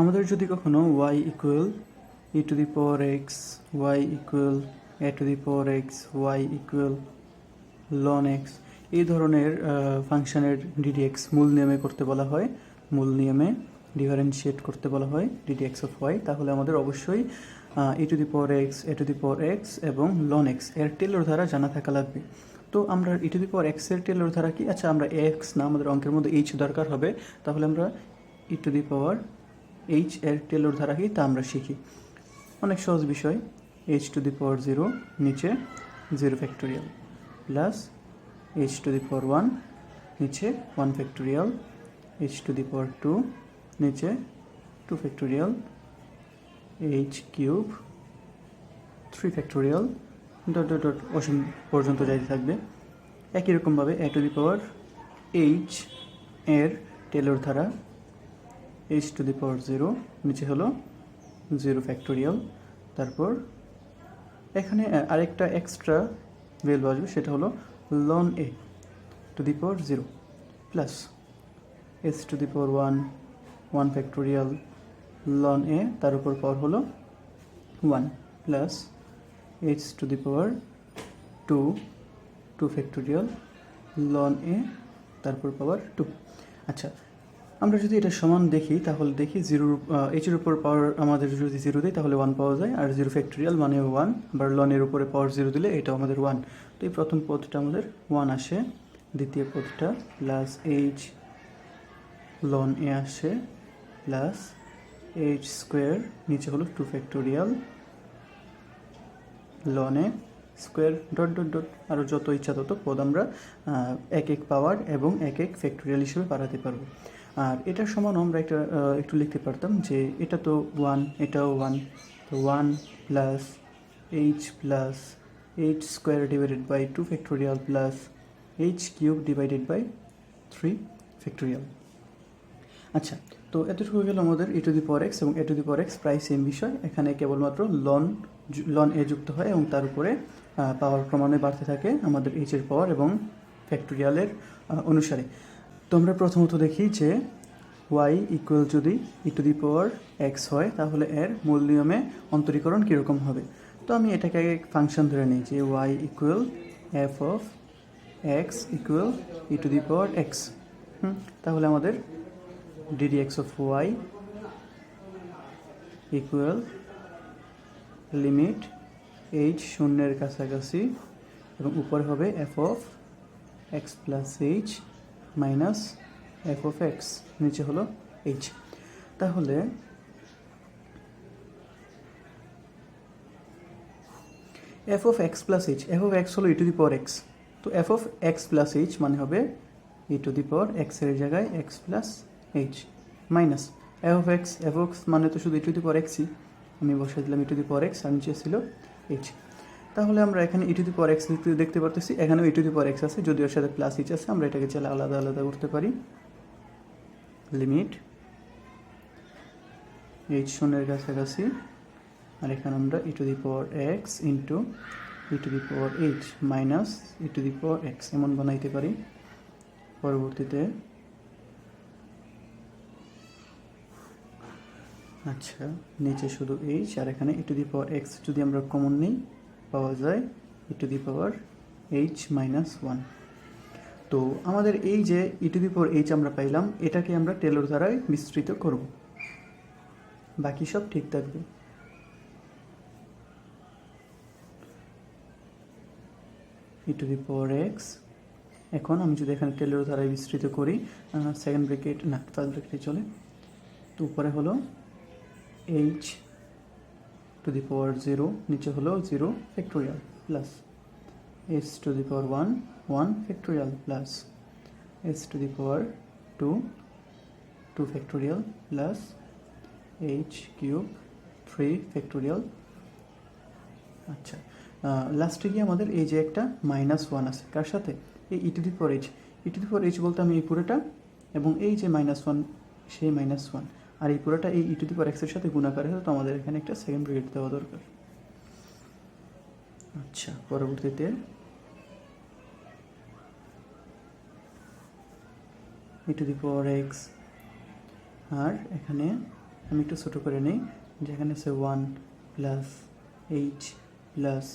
আমাদের যদি কখনো y equal e to the power x, y equal a to the power x, y equal ln x এই ধরনের ফাংশনের ddx মূল নিয়মে করতে বলা হয়, মূল নিয়মে ডিফারেন্সিয়েট করতে বলা হয় ddx অফ y, তাহলে আমাদের অবশ্যই e to the power x, a to the power x এবং ln x এর টেলর ধারা জানা থাকা লাগবে। তো আমরা e to the power x এর টেলর ধারা কি? আচ্ছা, আমরা x না, আমাদের অঙ্কের মধ্যে h দরকার হবে, তাহলে আমরা e to the power h এর টেলর ধারা কি তা আমরা শিখি। অনেক সহজ বিষয়। h টু দি পাওয়ার 0 নিচে 0 factorial plus h to the power 1 নিচে 1 factorial, h to the power 2 নিচে 2 factorial, h cube 3 factorial, dot dot dot অসীম পর্যন্ত যাইতে থাকবে। একই রকমভাবে a to the power h এর টেলর ধারা h টু দি পাওয়ার 0 নিচে হলো 0 ফ্যাক্টোরিয়াল, তারপর এখানে আরেকটা এক্সট্রা ভ্যালু আসবে, সেটা হলো ln a to the power 0 plus h to the power 1 factorial ln a, তার উপর পাওয়ার হলো 1 plus h to the power 2 factorial ln a, তারপর পাওয়ার 2। আচ্ছা, আমরা যদি এটা সমান দেখি তাহলে দেখি h এর উপর পাওয়ার আমাদের যদি 0 দিই তাহলে 1 পাওয়া যায়, আর 0 ফ্যাক্টোরিয়াল মানে 1, আবার ln এর উপরে পাওয়ার 0 দিলে এটা আমাদের 1। তো এই প্রথম পদটা আমাদের 1 আসে, দ্বিতীয় পদটা প্লাস h ln a আসে প্লাস h স্কোয়ার নিচে হলো 2 factorial ln a square dot dot dot, আরও যত ইচ্ছা তত পদ আমরা এক এক পাওয়ার এবং এক এক ফ্যাক্টোরিয়াল হিসেবে বাড়াতে পারবো। আর এটার সমানও আমরা একটু লিখতে পারতাম যে এটা তো 1, এটাও 1, তো 1 plus h plus h square divided by 2 factorial plus h cube divided by 3 factorial. আচ্ছা, তো এতটুকু গেল আমাদের e to the power x এবং a to the power x প্রায় সেম বিষয়। এখানে কেবলমাত্র ln a যুক্ত হয় এবং তার উপরে পাওয়ার ক্রমান্বয়ে বাড়তে থাকে আমাদের h এর পাওয়ার এবং ফ্যাক্টোরিয়ালের অনুসারে। তো আমরা প্রথমত দেখি যে y ইকুয়াল যদি e to the power x হয় তাহলে এর মূল নিয়মে অন্তরীকরণ কীরকম হবে। তো আমি এটাকে ফাংশন ধরে নিই যে y equal f of x equal e to the power x। তাহলে আমাদের ddx of y equal limit h শূন্যের কাছাকাছি এবং উপরে হবে f of x plus h minus f of x, নিচে হলো h। তাহলে f of x plus h, f of x হলো e to the power x, তো f of x plus h মানে হবে e to the power x এর জায়গায় x plus h minus f of x মানে তো শুধু e টু দি পাওয়ার xই, আমি বসে দিলাম e to the power x আর নিচে ছিল h। তাহলে আমরা এখানে e to the power x দেখতে পারতেছি, এখানেও e to the power x আছে, যদিও এর সাথে প্লাস h আছে, আমরা এটাকে চাইলে আলাদা আলাদা করতে পারি। লিমিট h শূন্যের কাছাকাছি, আর এখানে আমরা e to the power x into e to the power h minus e to the power x এমন বানাইতে পারি। পরবর্তীতে আচ্ছা, নিচে শুধু h আর এখানে e to the power x যদি আমরা কমন নিই পাওয়া যায় e to the power h minus 1। তো আমাদের এই যে e to the power h আমরা পাইলাম, এটাকে আমরা টেলর দ্বারায় বিস্তৃত করব, বাকি সব ঠিক থাকবে। e to the power x, এখন আমি যদি এখানে টেলর দ্বারায় বিস্তৃত করি, সেকেন্ড ব্র্যাকেট না ফার্স্ট ব্র্যাকেটে চলে, তো উপরে হলো h টু দি পাওয়ার 0 নিচে হলো 0 factorial plus h to the power 1 factorial plus h to the power 2 factorial plus h cube 3 factorial. আচ্ছা, লাস্টে গিয়ে আমাদের এই যে একটা -1 আছে, কার সাথে? এই e to the power h, e to the power h বলতে আমি এই পুরোটা এবং এই যে -1 সেই -1, আর এই পুরোটা এই e to the power x এর সাথে গুণাকার হয়, তো আমাদের এখানে একটা সেকেন্ড ব্র্যাকেট দেওয়া দরকার। আচ্ছা, পরবর্তীতে e to the power x আর এখানে আমি একটু ছোটো করে নিই, যেখানে আছে 1 plus h plus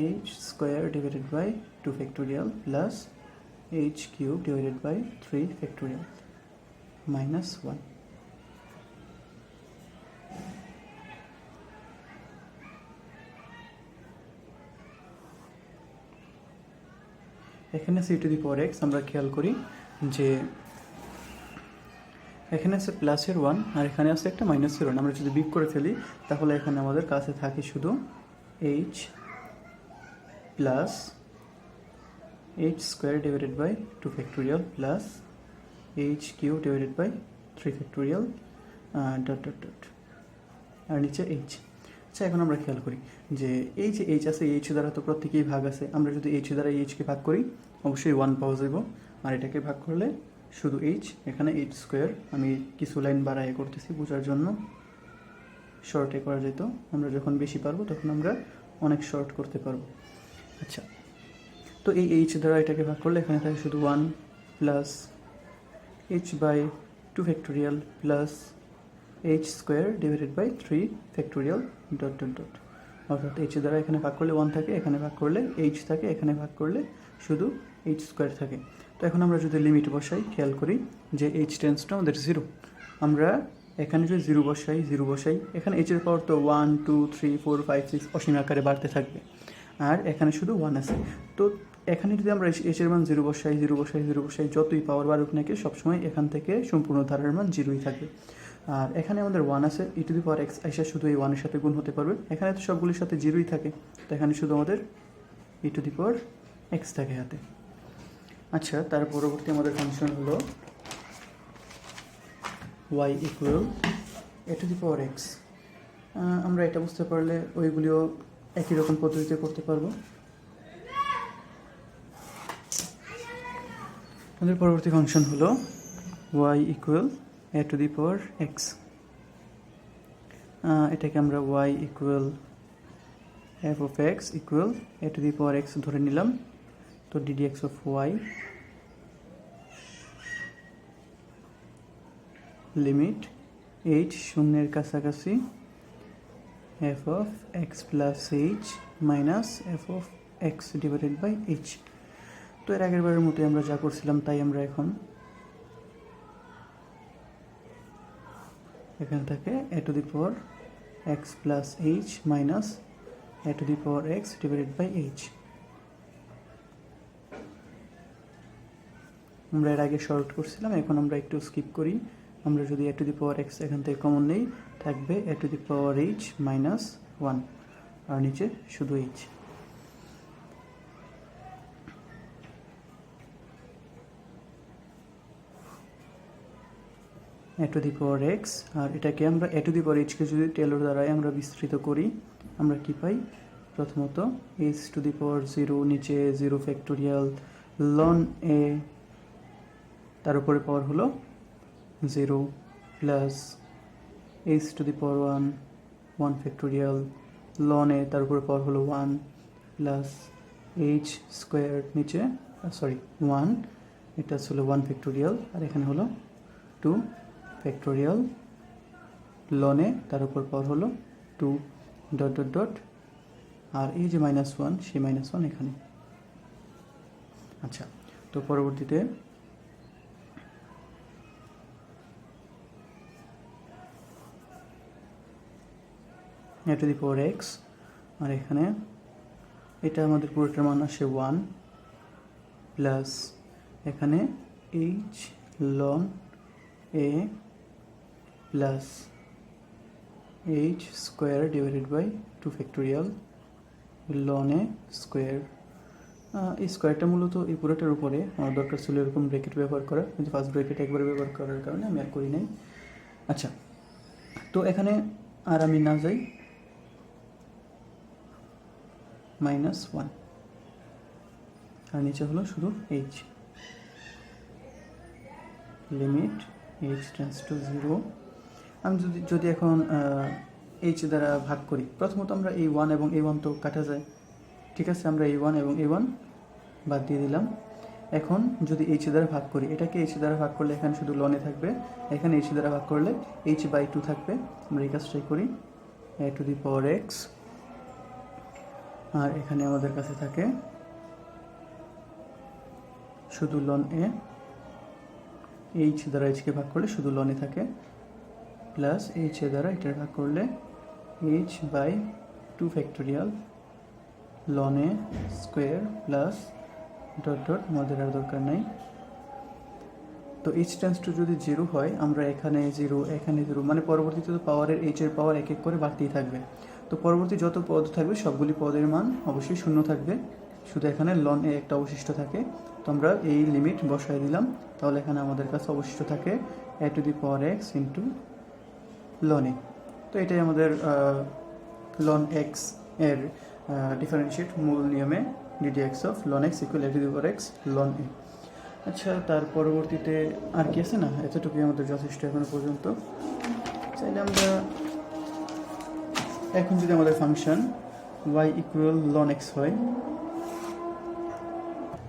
h square divided by 2 factorial plus h cube divided by 3 factorial minus 1। এখানে আছে e to the power x, আমরা খেয়াল করি যে এখানে আছে প্লাসের 1 আর এখানে আছে একটা মাইনাসের 1। আমরা যদি বিয়োগ করে ফেলি তাহলে এখানে আমাদের কাছে থাকে শুধু h plus h square divided by 2 factorial plus h cube divided by 3 factorial dot dot dot আর নিচে এইচ। আচ্ছা, এখন আমরা খেয়াল করি যে এই যে এইচ আছে, এইচ দ্বারা তো প্রত্যেকেই ভাগ আছে। আমরা যদি এইচ দ্বারা এইচকে ভাগ করি অবশ্যই 1 পাওয়া যাব, আর এটাকে ভাগ করলে শুধু এইচ, এখানে এইচ স্কোয়ার। আমি কিছু লাইন বাড়ায় করতেছি বোঝার জন্য, শর্টে করা যেত। আমরা যখন বেশি পারবো তখন আমরা অনেক শর্ট করতে পারবো। আচ্ছা, তো এই এইচ দ্বারা এটাকে ভাগ করলে এখানে থাকে শুধু 1 plus h by 2 factorial plus h square divided by 3 factorial dot dot dot. অর্থাৎ এইচ দ্বারা এখানে ভাগ করলে 1 থাকে, এখানে ভাগ করলে এইচ থাকে, এখানে ভাগ করলে শুধু এইচ স্কোয়ার থাকে। তো এখন আমরা যদি লিমিট বসাই, খেয়াল করি যে এইচ টেন্স টু আমাদের 0। আমরা এখানে যদি 0 বসাই, এখানে এইচের পাওয়ার তো 1 2 3 4 5 6 অসীম আকারে বাড়তে থাকবে, আর এখানে শুধু 1 আছে। তো এখানে যদি আমরা এইচের মান 0 বসাই, যতই পাওয়ার বাড়ুক নাকি সবসময় এখান থেকে সম্পূর্ণ ধারার মান 0ই থাকবে। আর এখানে আমাদের 1 আছে, ই টু দি পাওয়ার এক্স এসে শুধু এই 1 এর সাথে গুণ হতে পারবে। এখানে তো সবগুলির সাথে 0ই থাকে, তো এখানে শুধু আমাদের ই টু দি পাওয়ার এক্স থাকে হাতে। আচ্ছা, তার পরবর্তী আমাদের ফাংশন হলো y equal a to the power x. আমরা এটা বুঝতে পারলে ওইগুলিও একই রকম পদ্ধতিতে করতে পারবো। আমাদের পরবর্তী ফাংশন হলো y equal a to the power x. এটাকে আমরা y equal f of x equal a to the power x ধরে নিলাম। তো d d x of y limit h শূন্যের কাছাকাছি f of x plus h minus f of x divided by h. তো এর আগের বারের মতোই আমরা যা করছিলাম তাই আমরা এখন এখান থেকে a to the power x plus h minus a to the power x divided by h. আমরা এর আগে শর্ট করছিলাম, এখন আমরা একটু স্কিপ করি। আমরা যদি এ টু দি পাওয়ার এক্স এখান থেকে কমন নেই, থাকবে a to the power h minus 1 আর নিচে শুধু h. A to the power x, আর এটাকে আমরা এ টু দি পাওয়ার এইচকে যদি টেলর দ্বারাই আমরা বিস্তৃত করি, আমরা কি পাই? প্রথমত এইচ টু দি পাওয়ার 0, নিচে 0 ফ্যাক্টোরিয়াল লন এ, তার উপরে পাওয়ার হলো 0 plus h to the power 1 factorial ln a, তার উপরে পাওয়ার হলো 1 প্লাস এইচ স্কোয়ার নিচে 1, এটা ছিল 1 ফ্যাক্টোরিয়াল, আর এখানে হলো 2 ফ্যাক্টোরিয়াল লন এ, তার উপর পাওয়ার হলো 2 ডট ডট ডট, আর এই যে -1 সেই -1 এখানে। আচ্ছা, তো পরবর্তীতে এ টু দি পাওয়ার এক্স, আর এখানে এটা আমাদের পুরোটার মান আসে 1 প্লাস এখানে h ln a plus h square divided by 2 factorial ln a square. এই স্কোয়ারটা মূলত এই পুরোটার উপরে, আমার দরকার ছিল এরকম ব্রেকেট ব্যবহার করা, কিন্তু ফার্স্ট ব্রেকেট একবার ব্যবহার করার কারণে আমি আর করি নাই। আচ্ছা, তো এখানে আর আমি না যাই, -1 আর নিচে হলো শুধু H limit h tends to 0। আমি যদি এখন এইচ দ্বারা ভাগ করি, প্রথমত আমরা এই 1 এবং এই 1 তো কাটা যায়, ঠিক আছে, আমরা এই 1 এবং এই 1 বাদ দিয়ে দিলাম। এখন যদি এইচ দ্বারা ভাগ করি, এটাকে এইচ দ্বারা ভাগ করলে এখানে শুধু লনে থাকবে, এখানে এইচ দ্বারা ভাগ করলে h/2 থাকবে। আমরা এই কাজটাই করি, a⁴x, আর এখানে আমাদের কাছে থাকে শুধু লন এ, এইচ দ্বারা এইচকে ভাগ করলে শুধু লনে থাকে, প্লাস এইচ দ্বারা এটার ভাগ করলে h/2 factorial ln a square plus dot dot, আমাদের আর দরকার নাই। তো h টেন্স টু যদি 0 হয়, আমরা এখানে 0 এখানে 0, মানে পরবর্তীতে তো পাওয়ারের h এর পাওয়ার এক এক করে বাড়তেই থাকবে। তো পরবর্তী যত পদ থাকবে সবগুলি পদের মান অবশ্যই শূন্য থাকবে, শুধু এখানে লন এ একটা অবশিষ্ট থাকে। তো আমরা এই লিমিট বসাই দিলাম, তাহলে এখানে আমাদের কাছে অবশিষ্ট থাকে a⁴x ইন্টু লন এ। তো এটাই আমাদের লন এক্স এর ডিফারেন্সিয়েট মূল নিয়মে ddx of ln x equal a⁴x ln a. আচ্ছা, তার পরবর্তীতে আর কি আছে? না, এতটুকুই আমাদের যথেষ্ট এখনো পর্যন্ত। চাইলে আমরা এখন যদি আমাদের function y equal ln x হয়,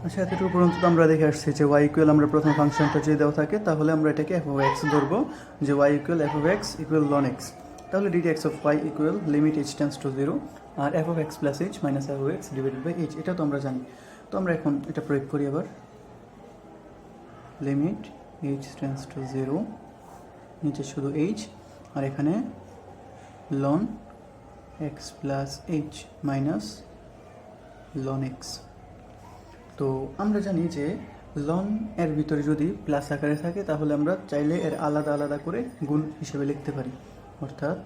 আচ্ছা এতটুকু পর্যন্ত তো আমরা দেখে আসছি যে y ইকুয়াল, আমরা প্রথম ফাংশনটা যদি দেওয়া থাকে তাহলে আমরা এটাকে f(x) ধরবো, যে y equal f(x) equal ln x. তাহলে ddx of y equal limit h tends to 0 আর f(x) plus h minus f(x) divided by h, এটা তো আমরা জানি। তো আমরা এখন এটা প্রয়োগ করি আবার, লিমিট h টেন্স টু 0, নিচে শুধু h, আর এখানে ln x plus h minus ln x। তো আমরা জানি যে লন এর ভিতরে যদি প্লাস আকারে থাকে তাহলে আমরা চাইলে এর আলাদা আলাদা করে গুণ হিসেবে লিখতে পারি, অর্থাৎ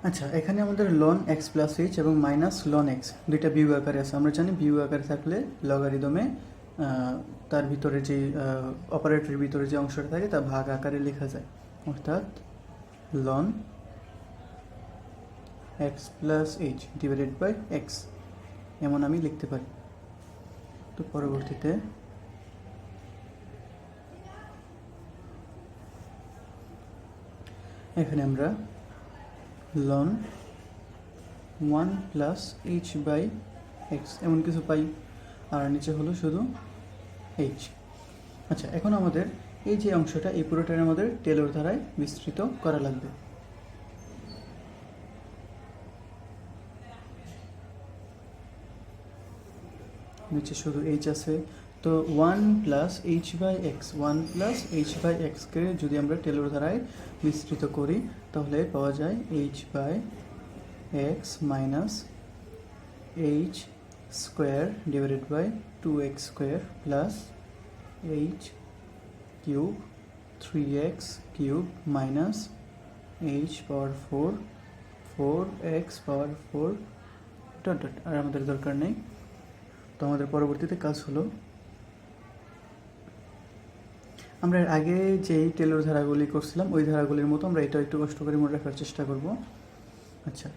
আচ্ছা এখানে আমাদের লন এক্স প্লাস এইচ এবং মাইনাস লন এক্স দুইটা বিউ আকারে আছে। আমরা জানি বিউ আকারে থাকলে লগারিদমে তার ভিতরে যে অপারেটরের ভিতরে যে অংশটা থাকে তা ভাগ আকারে লেখা যায়, অর্থাৎ ln x plus h divided by x, এমন আমি লিখতে পারি। তো পরবর্তীতে এখানে আমরা ln 1 plus h by x এমন কিছু পাই, আর নিচে হলো শুধু এইচ। আচ্ছা, এখন আমাদের এই যে অংশটা, এই পুরোটার আমাদের টেলর ধারায় বিস্তৃত করা লাগবে। নিচে শুধু এইচ আছে, তো 1 plus h by x, 1 plus h by এক্সকে যদি আমরা টেলর ধারায় বিস্তৃত করি তাহলে পাওয়া যায় h by x minus h square divided by 2x square plus h cube 3x cube minus h power 4 4x power 4 dot dot, আর আমাদের দরকার নেই। তো আমাদের পরবর্তীতে কাজ হলো, আমরা আগে যেই টেলর ধারাগুলি করছিলাম ওই ধারাগুলির মতো আমরা এটা একটু কষ্ট করে মনে রাখার চেষ্টা করব। আচ্ছা,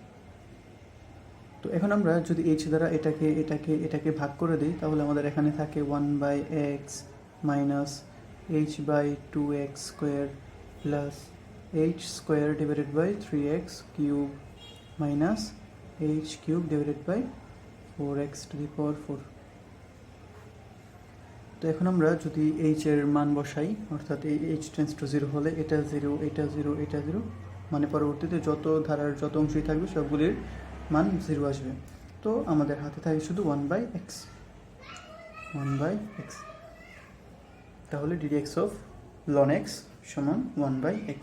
তো এখন আমরা যদি এইচ দ্বারা এটাকে এটাকে এটাকে ভাগ করে দিই তাহলে আমাদের এখানে থাকে 1/x minus h by 2x square plus h square divided by 3x cube minus h cube divided by 4x to the power 4। তো এখন আমরা যদি এইচ এর মান বসাই, অর্থাৎ এই এইচ টেন্স টু 0 হলে এটা 0 এটা 0 এটা 0, মানে পরবর্তীতে যত ধারার যত অংশই থাকবে সবগুলির মান 0 আসবে। তো আমাদের হাতে থাকে শুধু 1/x, 1/x। তাহলে ddx অফ ln x সমান 1/x।